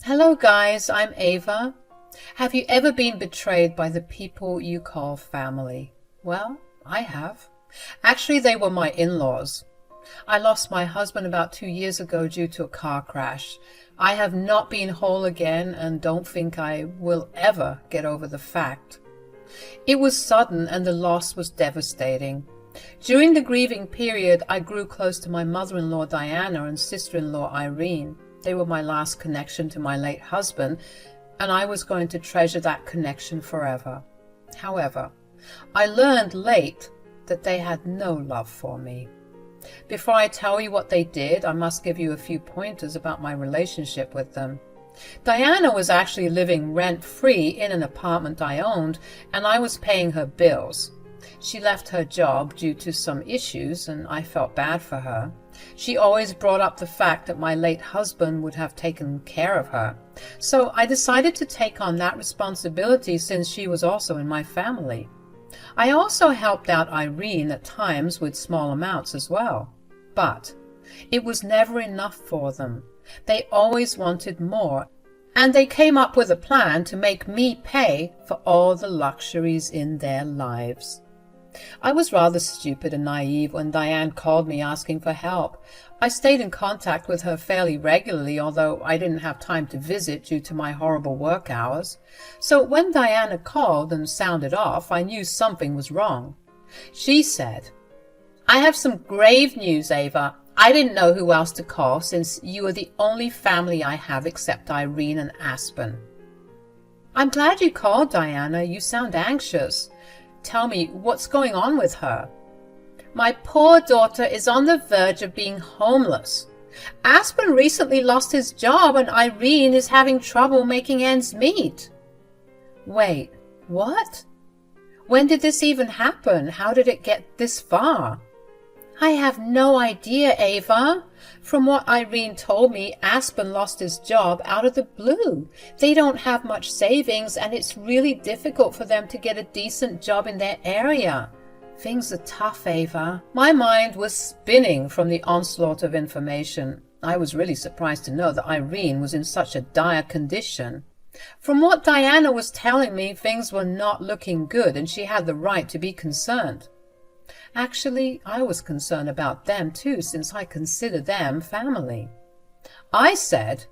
Hello guys, I'm Ava. Have you ever been betrayed by the people you call family? Well, I have. Actually, they were my in-laws. I lost my husband about 2 years ago due to a car crash. I have not been whole again and don't think I will ever get over the fact. It was sudden and the loss was devastating. During the grieving period, I grew close to my mother-in-law Diana and sister-in-law Irene. They were my last connection to my late husband, and I was going to treasure that connection forever. However, I learned late that they had no love for me. Before I tell you what they did, I must give you a few pointers about my relationship with them. Diana was actually living rent-free in an apartment I owned, and I was paying her bills. She left her job due to some issues, and I felt bad for her. She always brought up the fact that my late husband would have taken care of her. So I decided to take on that responsibility since she was also in my family. I also helped out Irene at times with small amounts as well. But it was never enough for them. They always wanted more, and they came up with a plan to make me pay for all the luxuries in their lives. I was rather stupid and naive when Diane called me asking for help. I stayed in contact with her fairly regularly, although I didn't have time to visit due to my horrible work hours. So when Diana called and sounded off, I knew something was wrong. She said, "I have some grave news, Ava. I didn't know who else to call since you are the only family I have except Irene and Aspen." "I'm glad you called, Diana. You sound anxious. Tell me, what's going on with her?" "My poor daughter is on the verge of being homeless. Aspen recently lost his job and Irene is having trouble making ends meet." "Wait, what? When did this even happen? How did it get this far?" "I have no idea, Ava. From what Irene told me, Aspen lost his job out of the blue. They don't have much savings and it's really difficult for them to get a decent job in their area. Things are tough, Ava." My mind was spinning from the onslaught of information. I was really surprised to know that Irene was in such a dire condition. From what Diana was telling me, things were not looking good and she had the right to be concerned. Actually, I was concerned about them too, since I consider them family. I said,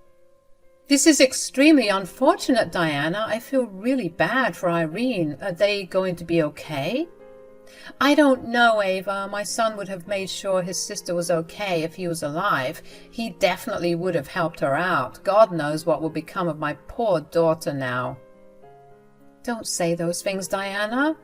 "This is extremely unfortunate, Diana. I feel really bad for Irene. Are they going to be okay?" "I don't know, Ava. My son would have made sure his sister was okay if he was alive. He definitely would have helped her out. God knows what will become of my poor daughter now." "Don't say those things, Diana.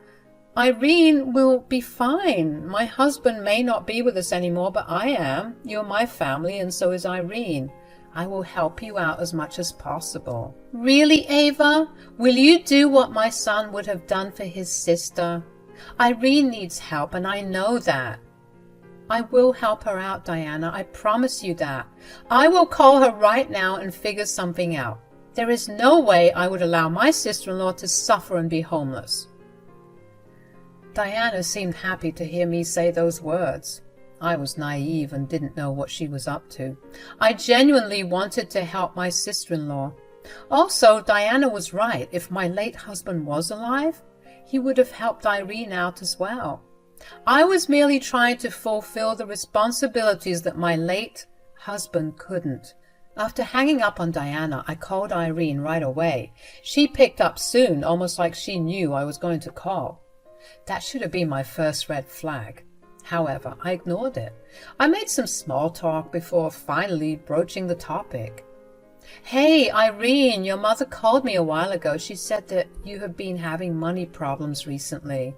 Irene will be fine. My husband may not be with us anymore, but I am. You're my family, and so is Irene. I will help you out as much as possible." "Really, Ava? Will you do what my son would have done for his sister? Irene needs help, and I know that." "I will help her out, Diana. I promise you that. I will call her right now and figure something out. There is no way I would allow my sister-in-law to suffer and be homeless." Diana seemed happy to hear me say those words. I was naive and didn't know what she was up to. I genuinely wanted to help my sister-in-law. Also, Diana was right. If my late husband was alive, he would have helped Irene out as well. I was merely trying to fulfill the responsibilities that my late husband couldn't. After hanging up on Diana, I called Irene right away. She picked up soon, almost like she knew I was going to call. That should have been my first red flag. However, I ignored it. I made some small talk before finally broaching the topic. "Hey, Irene, your mother called me a while ago. She said that you have been having money problems recently."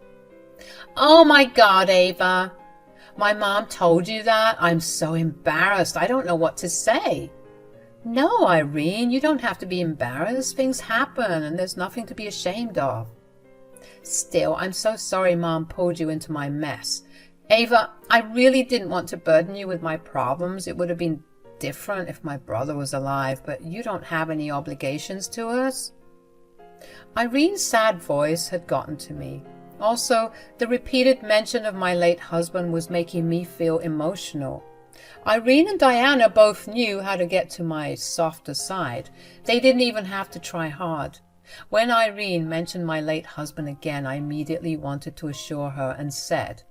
"Oh my God, Ava. My mom told you that? I'm so embarrassed. I don't know what to say." "No, Irene, you don't have to be embarrassed. Things happen and there's nothing to be ashamed of." "Still, I'm so sorry Mom pulled you into my mess. Ava, I really didn't want to burden you with my problems. It would have been different if my brother was alive, but you don't have any obligations to us." Irene's sad voice had gotten to me. Also, the repeated mention of my late husband was making me feel emotional. Irene and Diana both knew how to get to my softer side. They didn't even have to try hard. When Irene mentioned my late husband again, I immediately wanted to assure her and said,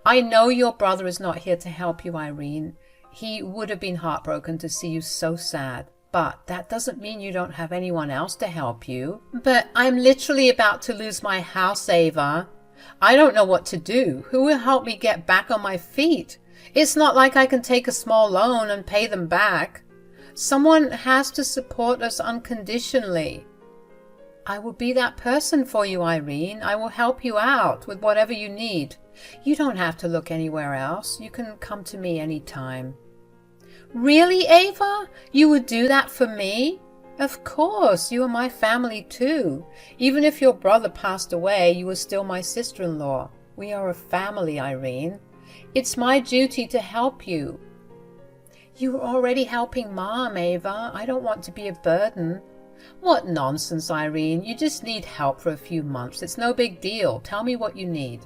"I know your brother is not here to help you, Irene. He would have been heartbroken to see you so sad. But that doesn't mean you don't have anyone else to help you." "But I'm literally about to lose my house, Ava. I don't know what to do. Who will help me get back on my feet? It's not like I can take a small loan and pay them back. Someone has to support us unconditionally." "I will be that person for you, Irene. I will help you out with whatever you need. You don't have to look anywhere else. You can come to me anytime." "Really, Ava? You would do that for me?" "Of course, you are my family too. Even if your brother passed away, you are still my sister-in-law. We are a family, Irene. It's my duty to help you." "You are already helping Mom, Ava. I don't want to be a burden." "What nonsense, Irene. You just need help for a few months. It's no big deal. Tell me what you need."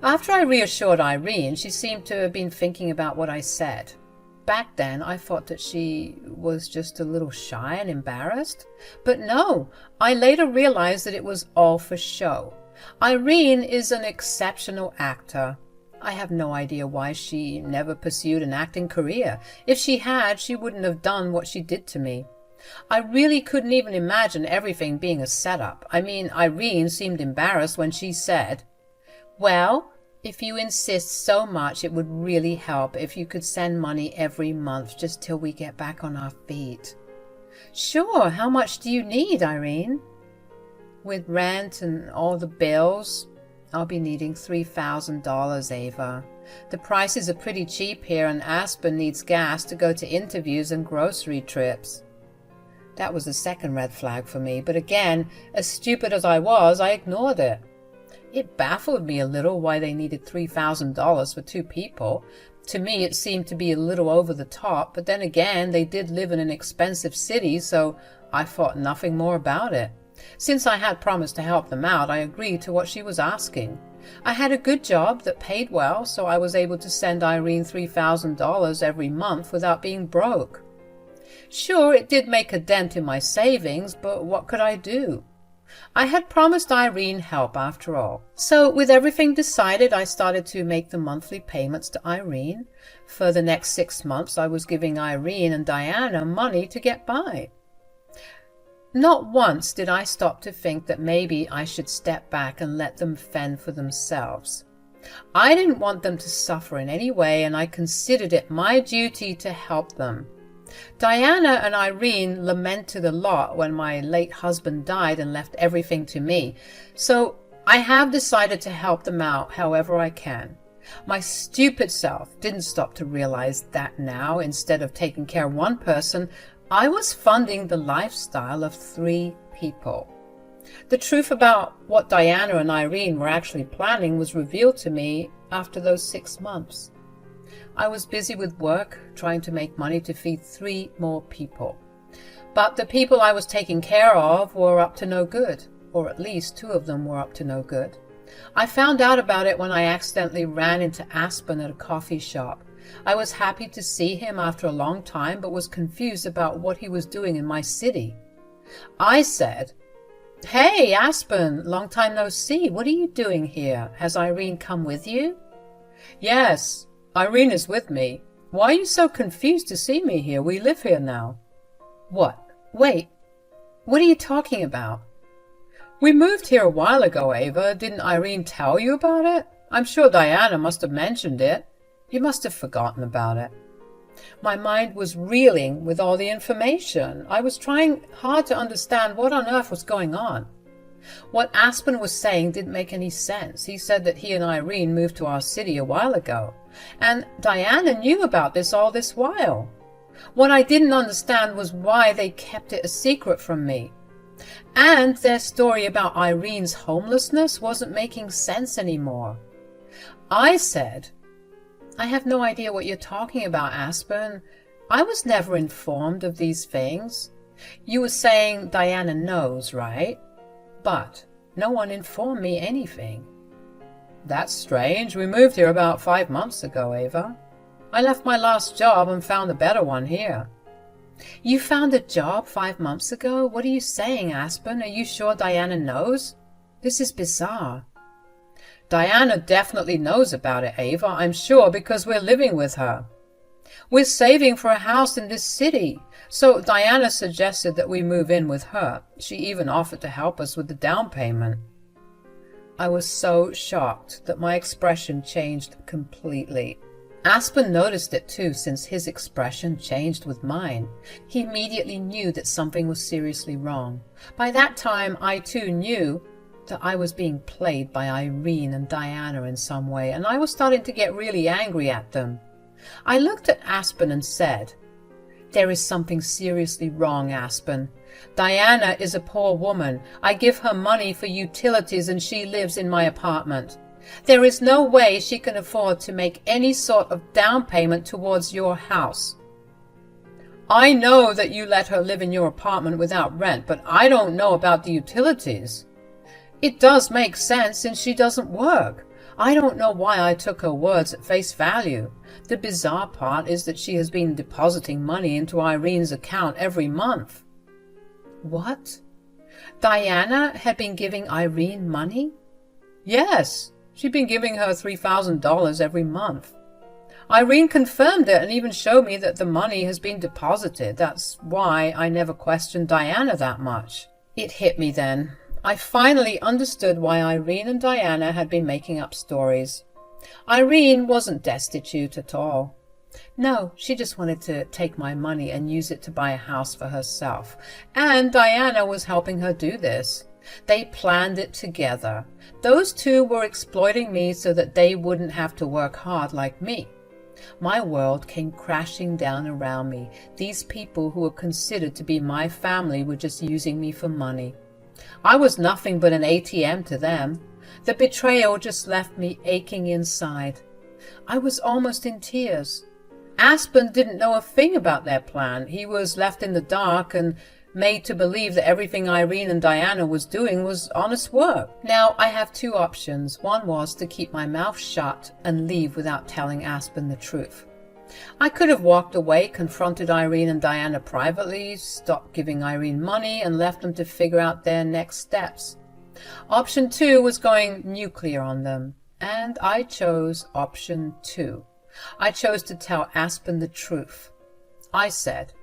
After I reassured Irene, she seemed to have been thinking about what I said. Back then, I thought that she was just a little shy and embarrassed. But no, I later realized that it was all for show. Irene is an exceptional actor. I have no idea why she never pursued an acting career. If she had, she wouldn't have done what she did to me. I really couldn't even imagine everything being a setup. I mean, Irene seemed embarrassed when she said, "Well, if you insist so much, it would really help if you could send money every month just till we get back on our feet." "Sure, how much do you need, Irene?" "With rent and all the bills, I'll be needing $3,000, Ava. The prices are pretty cheap here, and Aspen needs gas to go to interviews and grocery trips." That was the second red flag for me, but again, as stupid as I was, I ignored it. It baffled me a little why they needed $3,000 for two people. To me, it seemed to be a little over the top, but then again, they did live in an expensive city, so I thought nothing more about it. Since I had promised to help them out, I agreed to what she was asking. I had a good job that paid well, so I was able to send Irene $3,000 every month without being broke. Sure, it did make a dent in my savings, but what could I do? I had promised Irene help after all. So with everything decided, I started to make the monthly payments to Irene. For the next 6 months, I was giving Irene and Diana money to get by. Not once did I stop to think that maybe I should step back and let them fend for themselves. I didn't want them to suffer in any way, and I considered it my duty to help them. Diana and Irene lamented a lot when my late husband died and left everything to me, so I have decided to help them out however I can. My stupid self didn't stop to realize that now, instead of taking care of one person, I was funding the lifestyle of 3 people. The truth about what Diana and Irene were actually planning was revealed to me after those 6 months. I was busy with work, trying to make money to feed 3 more people. But the people I was taking care of were up to no good, or at least 2 of them were up to no good. I found out about it when I accidentally ran into Aspen at a coffee shop. I was happy to see him after a long time, but was confused about what he was doing in my city. I said, "Hey, Aspen, long time no see. What are you doing here? Has Irene come with you?" "Yes, Irene is with me. Why are you so confused to see me here? We live here now." "What? Wait, what are you talking about?" "We moved here a while ago, Ava. Didn't Irene tell you about it? I'm sure Diana must have mentioned it. You must have forgotten about it." My mind was reeling with all the information. I was trying hard to understand what on earth was going on. What Aspen was saying didn't make any sense. He said that he and Irene moved to our city a while ago, and Diana knew about this all this while. What I didn't understand was why they kept it a secret from me. And their story about Irene's homelessness wasn't making sense anymore. I said, "I have no idea what you're talking about, Aspen. I was never informed of these things. You were saying Diana knows, right? But no one informed me anything." "That's strange. We moved here about 5 months ago, Ava." I left my last job and found a better one here. You found a job 5 months ago? What are you saying, Aspen? Are you sure Diana knows? This is bizarre. Diana definitely knows about it, Ava, I'm sure, because we're living with her. We're saving for a house in this city, so Diana suggested that we move in with her. She even offered to help us with the down payment. I was so shocked that my expression changed completely. Aspen noticed it too, since his expression changed with mine. He immediately knew that something was seriously wrong. By that time, I too knew that I was being played by Irene and Diana in some way, and I was starting to get really angry at them. I looked at Aspen and said, "There is something seriously wrong, Aspen. Diana is a poor woman. I give her money for utilities and she lives in my apartment. There is no way she can afford to make any sort of down payment towards your house. I know that you let her live in your apartment without rent, but I don't know about the utilities. It does make sense since she doesn't work. I don't know why I took her words at face value. The bizarre part is that she has been depositing money into Irene's account every month." What? Diana had been giving Irene money? Yes, she'd been giving her $3,000 every month. Irene confirmed it and even showed me that the money has been deposited. That's why I never questioned Diana that much. It hit me then. I finally understood why Irene and Diana had been making up stories. Irene wasn't destitute at all. No, she just wanted to take my money and use it to buy a house for herself. And Diana was helping her do this. They planned it together. Those two were exploiting me so that they wouldn't have to work hard like me. My world came crashing down around me. These people who were considered to be my family were just using me for money. I was nothing but an ATM to them. The betrayal just left me aching inside. I was almost in tears. Aspen didn't know a thing about their plan. He was left in the dark and made to believe that everything Irene and Diana was doing was honest work. Now, I have two options. One was to keep my mouth shut and leave without telling Aspen the truth. I could have walked away, confronted Irene and Diana privately, stopped giving Irene money, and left them to figure out their next steps. Option 2 was going nuclear on them, and I chose option 2. I chose to tell Aspen the truth. I said,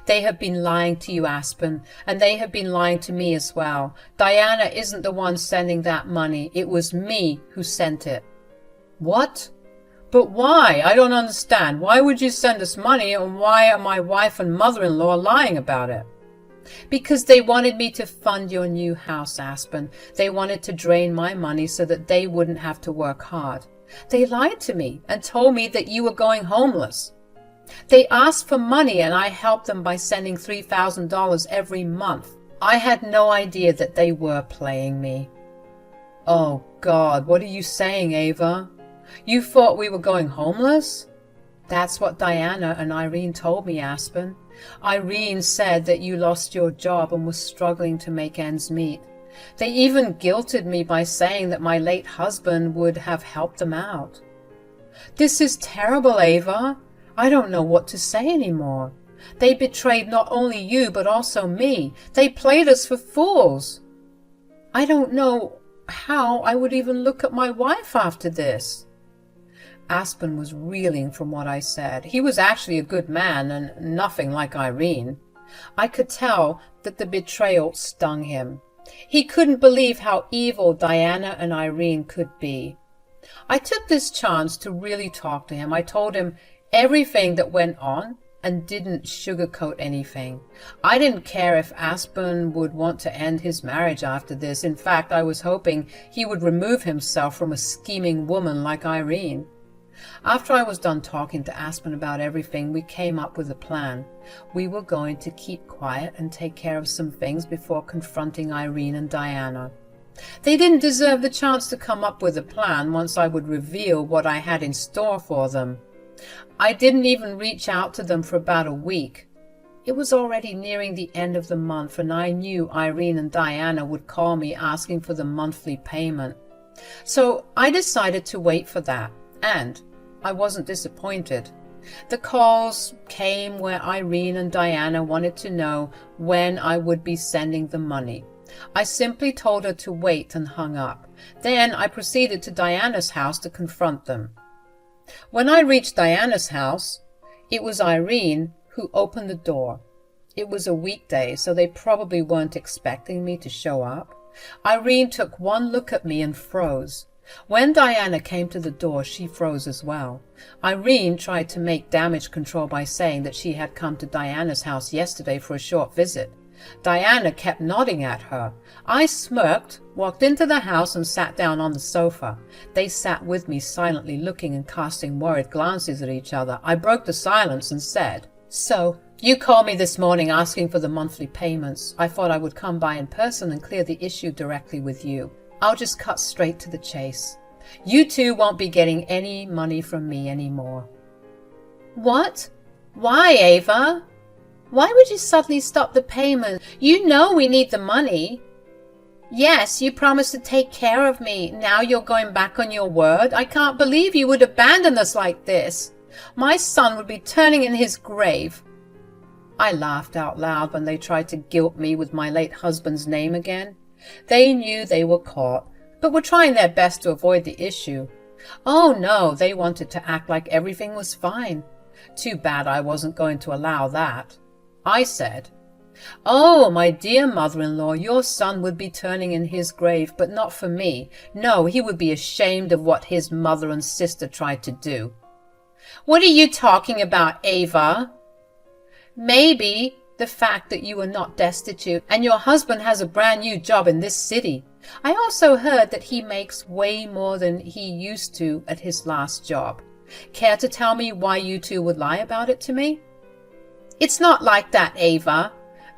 "They have been lying to you, Aspen, and they have been lying to me as well. Diana isn't the one sending that money. It was me who sent it." "What? But why? I don't understand. Why would you send us money, and why are my wife and mother-in-law lying about it?" "Because they wanted me to fund your new house, Aspen. They wanted to drain my money so that they wouldn't have to work hard. They lied to me and told me that you were going homeless. They asked for money and I helped them by sending $3,000 every month. I had no idea that they were playing me." "Oh God, what are you saying, Ava? You thought we were going homeless?" "That's what Diana and Irene told me, Aspen. Irene said that you lost your job and were struggling to make ends meet. They even guilted me by saying that my late husband would have helped them out." "This is terrible, Ava. I don't know what to say anymore. They betrayed not only you, but also me. They played us for fools. I don't know how I would even look at my wife after this." Aspen was reeling from what I said. He was actually a good man and nothing like Irene. I could tell that the betrayal stung him. He couldn't believe how evil Diana and Irene could be. I took this chance to really talk to him. I told him everything that went on and didn't sugarcoat anything. I didn't care if Aspen would want to end his marriage after this. In fact, I was hoping he would remove himself from a scheming woman like Irene. After I was done talking to Aspen about everything, we came up with a plan. We were going to keep quiet and take care of some things before confronting Irene and Diana. They didn't deserve the chance to come up with a plan once I would reveal what I had in store for them. I didn't even reach out to them for about a week. It was already nearing the end of the month, and I knew Irene and Diana would call me asking for the monthly payment. So I decided to wait for that, and I wasn't disappointed. The calls came where Irene and Diana wanted to know when I would be sending the money. I simply told her to wait and hung up. Then I proceeded to Diana's house to confront them. When I reached Diana's house, it was Irene who opened the door. It was a weekday, so they probably weren't expecting me to show up. Irene took one look at me and froze. When Diana came to the door, she froze as well. Irene tried to make damage control by saying that she had come to Diana's house yesterday for a short visit. Diana kept nodding at her. I smirked, walked into the house and sat down on the sofa. They sat with me silently, looking and casting worried glances at each other. I broke the silence and said, "So, you called me this morning asking for the monthly payments. I thought I would come by in person and clear the issue directly with you. I'll just cut straight to the chase. You two won't be getting any money from me anymore." "What? Why, Ava? Why would you suddenly stop the payment? You know we need the money." "Yes, you promised to take care of me. Now you're going back on your word. I can't believe you would abandon us like this. My son would be turning in his grave." I laughed out loud when they tried to guilt me with my late husband's name again. They knew they were caught, but were trying their best to avoid the issue. Oh no, they wanted to act like everything was fine. Too bad I wasn't going to allow that. I said, "Oh, my dear mother-in-law, your son would be turning in his grave, but not for me. No, he would be ashamed of what his mother and sister tried to do." "What are you talking about, Ava?" "Maybe the fact that you are not destitute and your husband has a brand new job in this city. I also heard that he makes way more than he used to at his last job. Care to tell me why you two would lie about it to me?" "It's not like that, Ava.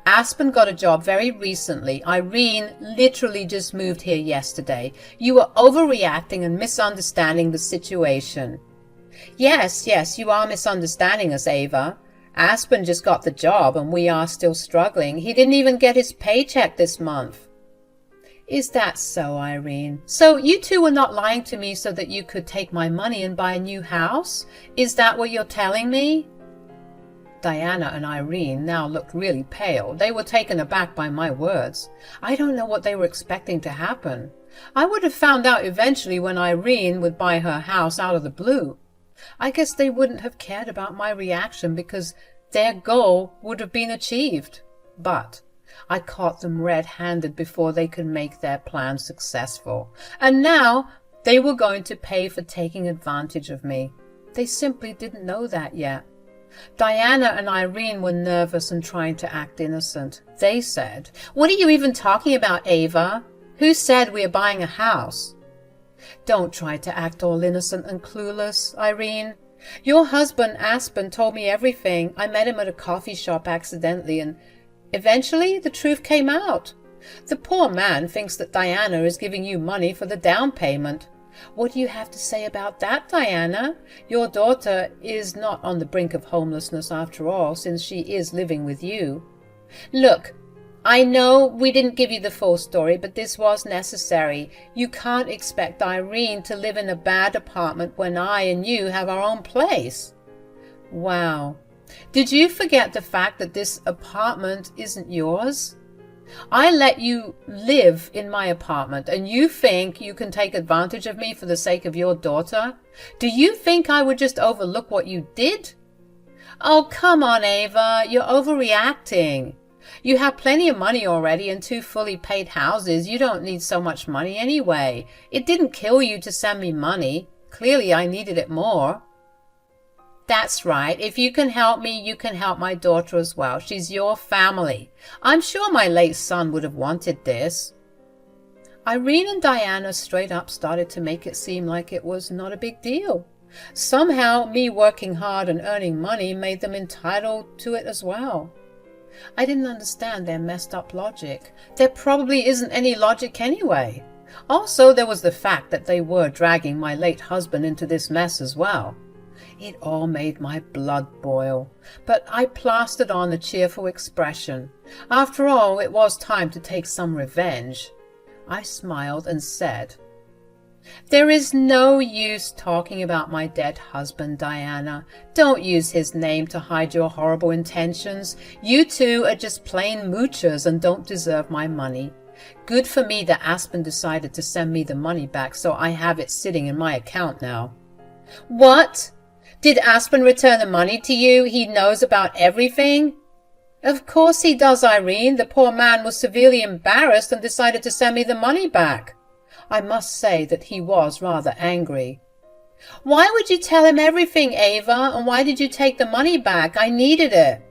Aspen got a job very recently. Irene literally just moved here yesterday. You are overreacting and misunderstanding the situation." Yes, you are misunderstanding us, Ava. Aspen just got the job and we are still struggling. He didn't even get his paycheck this month." "Is that so, Irene? So you two were not lying to me so that you could take my money and buy a new house? Is that what you're telling me?" Diana and Irene now looked really pale. They were taken aback by my words. I don't know what they were expecting to happen. I would have found out eventually when Irene would buy her house out of the blue. I guess they wouldn't have cared about my reaction because their goal would have been achieved. But I caught them red-handed before they could make their plan successful. And now they were going to pay for taking advantage of me. They simply didn't know that yet. Diana and Irene were nervous and trying to act innocent. They said, "What are you even talking about, Ava? Who said we are buying a house?" "Don't try to act all innocent and clueless, Irene. Your husband, Aspen, told me everything. I met him at a coffee shop accidentally, and eventually the truth came out. The poor man thinks that Diana is giving you money for the down payment. What do you have to say about that, Diana? Your daughter is not on the brink of homelessness after all, since she is living with you." "Look, I know we didn't give you the full story, but this was necessary. You can't expect Irene to live in a bad apartment when I and you have our own place." "Wow. Did you forget the fact that this apartment isn't yours? I let you live in my apartment, and you think you can take advantage of me for the sake of your daughter? Do you think I would just overlook what you did?" "Oh, come on, Ava. You're overreacting. You have plenty of money already and 2 fully paid houses. You don't need so much money anyway. It didn't kill you to send me money. Clearly I needed it more." "That's right. If you can help me, you can help my daughter as well. She's your family. I'm sure my late son would have wanted this." Irene and Diana straight up started to make it seem like it was not a big deal. Somehow me working hard and earning money made them entitled to it as well. I didn't understand their messed up logic. There probably isn't any logic anyway. Also, there was the fact that they were dragging my late husband into this mess as well. It all made my blood boil, but I plastered on a cheerful expression. After all, it was time to take some revenge. I smiled and said, There is no use talking about my dead husband, Diana. Don't use his name to hide your horrible intentions. You two are just plain moochers and don't deserve my money. Good for me that Aspen decided to send me the money back, so I have it sitting in my account now. What? Did Aspen return the money to you? He knows about everything? Of course he does, Irene. The poor man was severely embarrassed and decided to send me the money back. I must say that he was rather angry. Why would you tell him everything, Ava? And why did you take the money back? I needed it.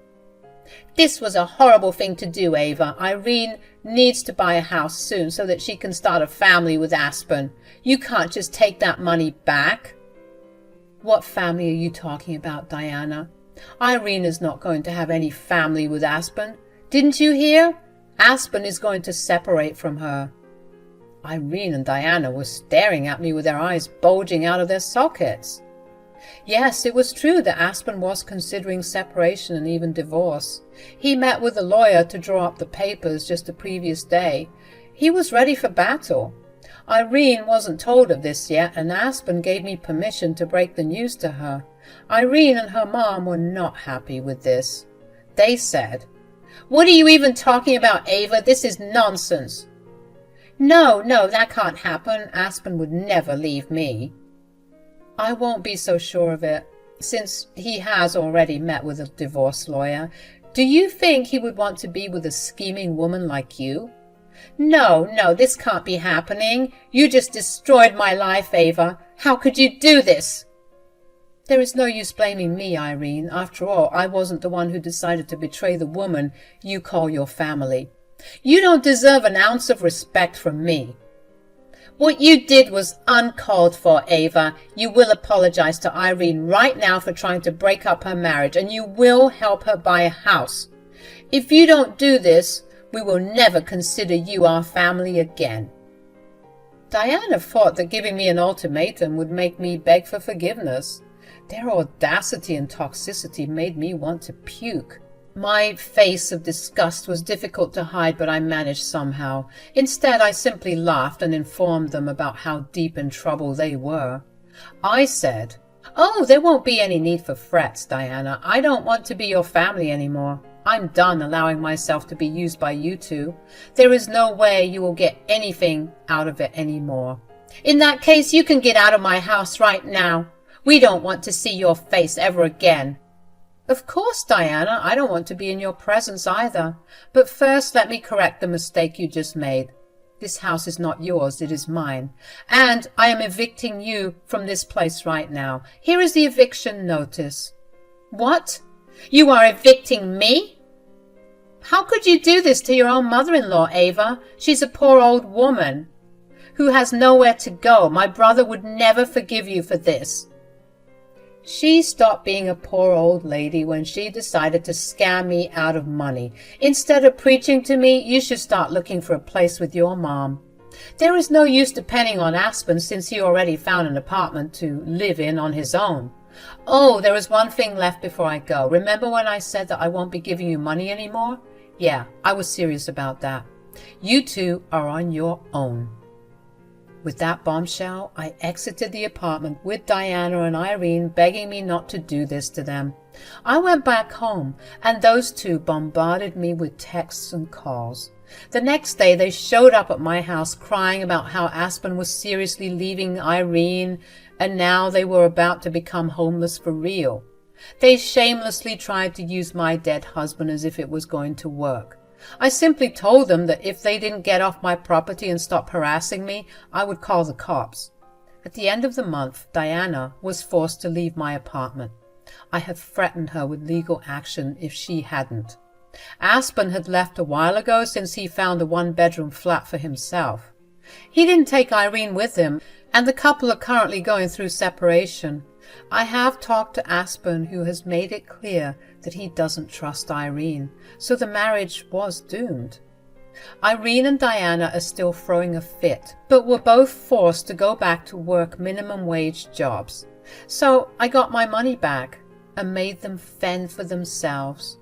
This was a horrible thing to do, Ava. Irene needs to buy a house soon so that she can start a family with Aspen. You can't just take that money back. What family are you talking about, Diana? Irene is not going to have any family with Aspen. Didn't you hear? Aspen is going to separate from her. Irene and Diana were staring at me with their eyes bulging out of their sockets. Yes, it was true that Aspen was considering separation and even divorce. He met with a lawyer to draw up the papers just the previous day. He was ready for battle. Irene wasn't told of this yet, and Aspen gave me permission to break the news to her. Irene and her mom were not happy with this. They said, "What are you even talking about, Ava? This is nonsense." No, that can't happen. Aspen would never leave me. I won't be so sure of it, since he has already met with a divorce lawyer. Do you think he would want to be with a scheming woman like you? No, this can't be happening. You just destroyed my life, Ava. How could you do this? There is no use blaming me, Irene. After all, I wasn't the one who decided to betray the woman you call your family. You don't deserve an ounce of respect from me. What you did was uncalled for, Ava. You will apologize to Irene right now for trying to break up her marriage, and you will help her buy a house. If you don't do this, we will never consider you our family again. Diana thought that giving me an ultimatum would make me beg for forgiveness. Their audacity and toxicity made me want to puke. My face of disgust was difficult to hide, but I managed somehow. Instead, I simply laughed and informed them about how deep in trouble they were. I said, "Oh, there won't be any need for frets, Diana. I don't want to be your family anymore. I'm done allowing myself to be used by you two. There is no way you will get anything out of it anymore. In that case, you can get out of my house right now. We don't want to see your face ever again." Of course, Diana, I don't want to be in your presence either. But first, let me correct the mistake you just made. This house is not yours, it is mine. And I am evicting you from this place right now. Here is the eviction notice. What? You are evicting me? How could you do this to your own mother-in-law, Ava? She's a poor old woman who has nowhere to go. My brother would never forgive you for this. She stopped being a poor old lady when she decided to scam me out of money. Instead of preaching to me, you should start looking for a place with your mom. There is no use depending on Aspen since he already found an apartment to live in on his own. Oh, there is one thing left before I go. Remember when I said that I won't be giving you money anymore? Yeah, I was serious about that. You two are on your own. With that bombshell, I exited the apartment with Diana and Irene begging me not to do this to them. I went back home, and those two bombarded me with texts and calls. The next day, they showed up at my house crying about how Aspen was seriously leaving Irene, and now they were about to become homeless for real. They shamelessly tried to use my dead husband as if it was going to work. I simply told them that if they didn't get off my property and stop harassing me, I would call the cops. At the end of the month, Diana was forced to leave my apartment. I had threatened her with legal action if she hadn't. Aspen had left a while ago since he found a one-bedroom flat for himself. He didn't take Irene with him, and the couple are currently going through separation. I have talked to Aspen, who has made it clear that he doesn't trust Irene, so the marriage was doomed. Irene and Diana are still throwing a fit, but were both forced to go back to work minimum wage jobs. So I got my money back and made them fend for themselves.